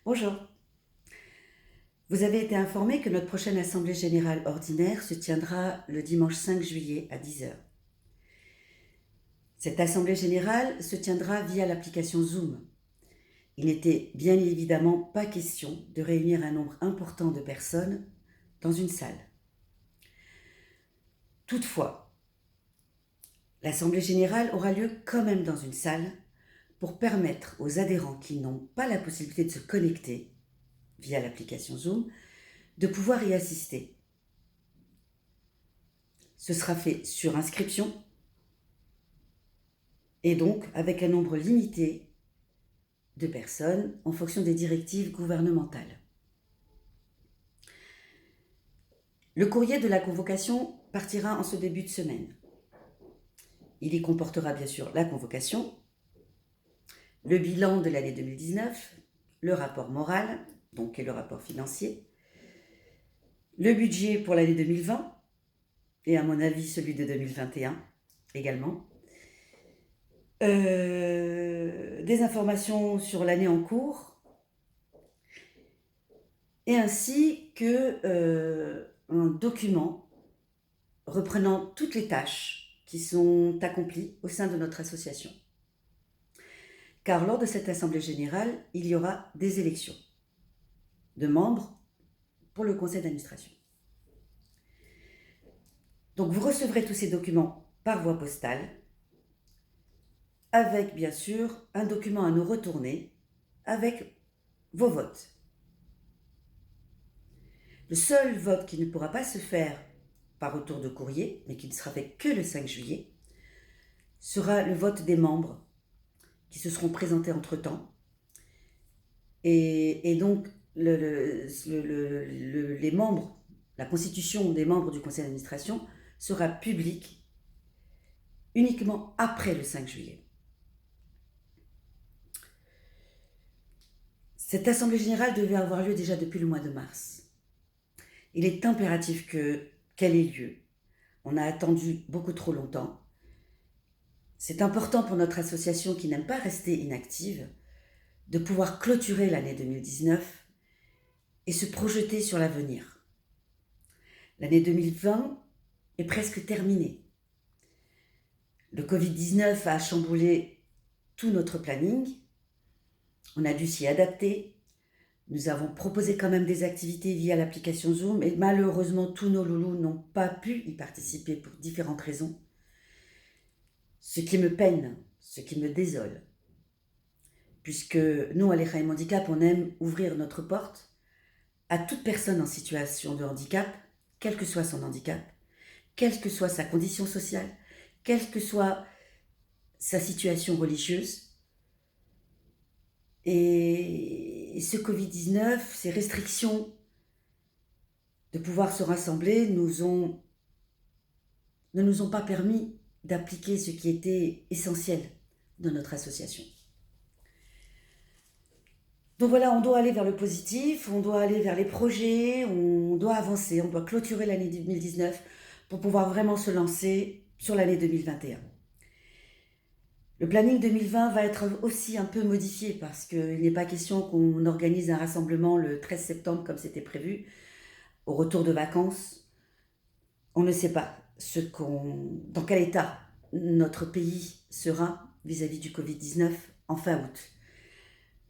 Bonjour. Vous avez été informé que notre prochaine Assemblée générale ordinaire se tiendra le dimanche 5 juillet à 10 heures. Cette Assemblée générale se tiendra via l'application Zoom. Il n'était bien évidemment pas question de réunir un nombre important de personnes dans une salle. Toutefois, l'Assemblée générale aura lieu quand même dans une salle pour permettre aux adhérents qui n'ont pas la possibilité de se connecter via l'application Zoom de pouvoir y assister. Ce sera fait sur inscription et donc avec un nombre limité de personnes en fonction des directives gouvernementales. Le courrier de la convocation partira en ce début de semaine. Il y comportera bien sûr la convocation, le bilan de l'année 2019, le rapport moral, donc et le rapport financier, le budget pour l'année 2020 et à mon avis celui de 2021 également, des informations sur l'année en cours et ainsi que un document reprenant toutes les tâches qui sont accomplies au sein de notre association. Car lors de cette assemblée générale, il y aura des élections de membres pour le conseil d'administration. Donc vous recevrez tous ces documents par voie postale, avec bien sûr un document à nous retourner avec vos votes. Le seul vote qui ne pourra pas se faire par retour de courrier, mais qui ne sera fait que le 5 juillet, sera le vote des membres qui se seront présentés entre-temps. Et donc, les membres, la constitution des membres du conseil d'administration sera publique uniquement après le 5 juillet. Cette assemblée générale devait avoir lieu déjà depuis le mois de mars. Il est impératif qu'elle ait lieu. On a attendu beaucoup trop longtemps. C'est important pour notre association qui n'aime pas rester inactive de pouvoir clôturer l'année 2019 et se projeter sur l'avenir. L'année 2020 est presque terminée. Le Covid-19 a chamboulé tout notre planning. On a dû s'y adapter. Nous avons proposé quand même des activités via l'application Zoom et malheureusement tous nos loulous n'ont pas pu y participer pour différentes raisons. Ce qui me peine, ce qui me désole. Puisque nous, à l'Échaïm Handicap, on aime ouvrir notre porte à toute personne en situation de handicap, quel que soit son handicap, quelle que soit sa condition sociale, quelle que soit sa situation religieuse. Et ce Covid-19, ces restrictions de pouvoir se rassembler ne nous ont pas permis d'appliquer ce qui était essentiel dans notre association. Donc voilà, on doit aller vers le positif, on doit aller vers les projets, on doit avancer, on doit clôturer l'année 2019 pour pouvoir vraiment se lancer sur l'année 2021. Le planning 2020 va être aussi un peu modifié parce qu'il n'est pas question qu'on organise un rassemblement le 13 septembre comme c'était prévu, au retour de vacances. On ne sait pas dans quel état notre pays sera vis-à-vis du Covid-19 en fin août.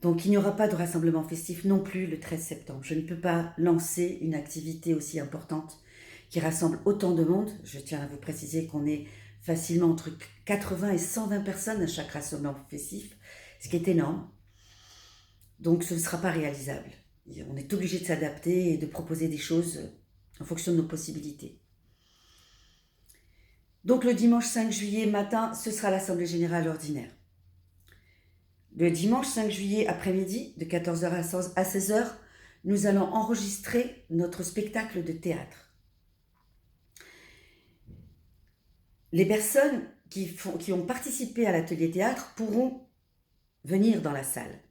Donc il n'y aura pas de rassemblement festif non plus le 13 septembre. Je ne peux pas lancer une activité aussi importante qui rassemble autant de monde. Je tiens à vous préciser qu'on est facilement entre 80 et 120 personnes à chaque rassemblement festif, ce qui est énorme. Donc ce ne sera pas réalisable. On est obligé de s'adapter et de proposer des choses en fonction de nos possibilités. Donc le dimanche 5 juillet matin, ce sera l'Assemblée générale ordinaire. Le dimanche 5 juillet après-midi, de 14h à 16h, nous allons enregistrer notre spectacle de théâtre. Les personnes qui ont participé à l'atelier théâtre pourront venir dans la salle.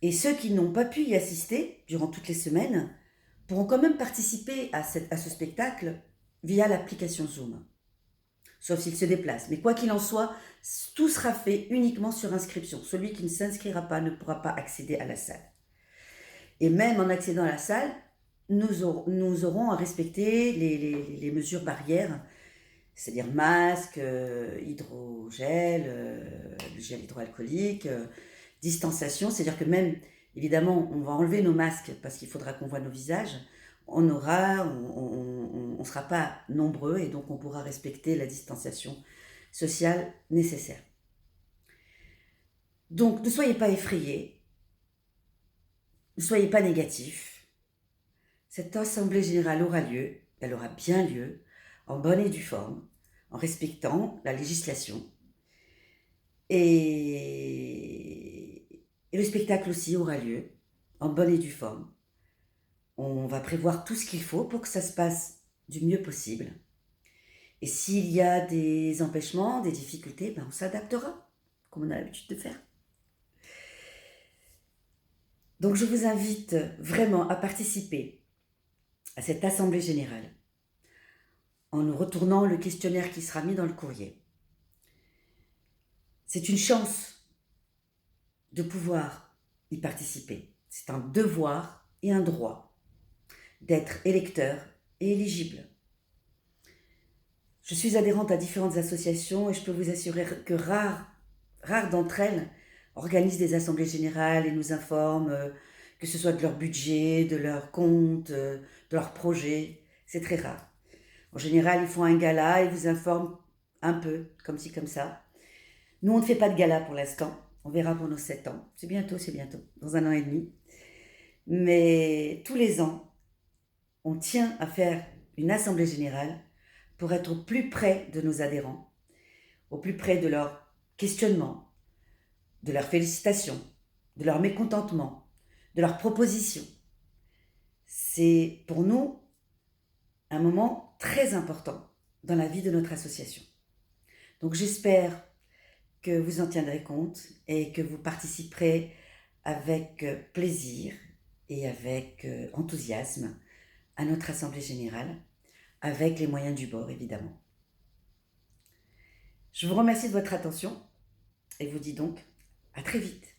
Et ceux qui n'ont pas pu y assister durant toutes les semaines pourront quand même participer à ce spectacle via l'application Zoom. sauf s'il se déplace. Mais quoi qu'il en soit, tout sera fait uniquement sur inscription. Celui qui ne s'inscrira pas ne pourra pas accéder à la salle. Et même en accédant à la salle, nous aurons à respecter les mesures barrières, c'est-à-dire masque, hydrogel, le gel hydroalcoolique, distanciation, c'est-à-dire que même, évidemment, on va enlever nos masques parce qu'il faudra qu'on voit nos visages, on ne sera pas nombreux et donc on pourra respecter la distanciation sociale nécessaire. Donc ne soyez pas effrayés, ne soyez pas négatifs. Cette assemblée générale aura lieu, elle aura bien lieu, en bonne et due forme, en respectant la législation. Et le spectacle aussi aura lieu, en bonne et due forme. On va prévoir tout ce qu'il faut pour que ça se passe du mieux possible. Et s'il y a des empêchements, des difficultés, on s'adaptera, comme on a l'habitude de faire. Donc je vous invite vraiment à participer à cette assemblée générale en nous retournant le questionnaire qui sera mis dans le courrier. C'est une chance de pouvoir y participer. C'est un devoir et un droit d'être électeur et éligible. Je suis adhérente à différentes associations et je peux vous assurer que rares d'entre elles organisent des assemblées générales et nous informent, que ce soit de leur budget, de leurs comptes, de leurs projets. C'est très rare. En général, ils font un gala et vous informent un peu, comme ci, comme ça. Nous, on ne fait pas de gala pour l'instant. On verra pour nos 7 ans. C'est bientôt, dans 1 an et demi. Mais tous les ans, on tient à faire une assemblée générale pour être au plus près de nos adhérents, au plus près de leurs questionnements, de leurs félicitations, de leurs mécontentements, de leurs propositions. C'est pour nous un moment très important dans la vie de notre association. Donc j'espère que vous en tiendrez compte et que vous participerez avec plaisir et avec enthousiasme à notre assemblée générale, avec les moyens du bord évidemment. Je vous remercie de votre attention et vous dis donc à très vite.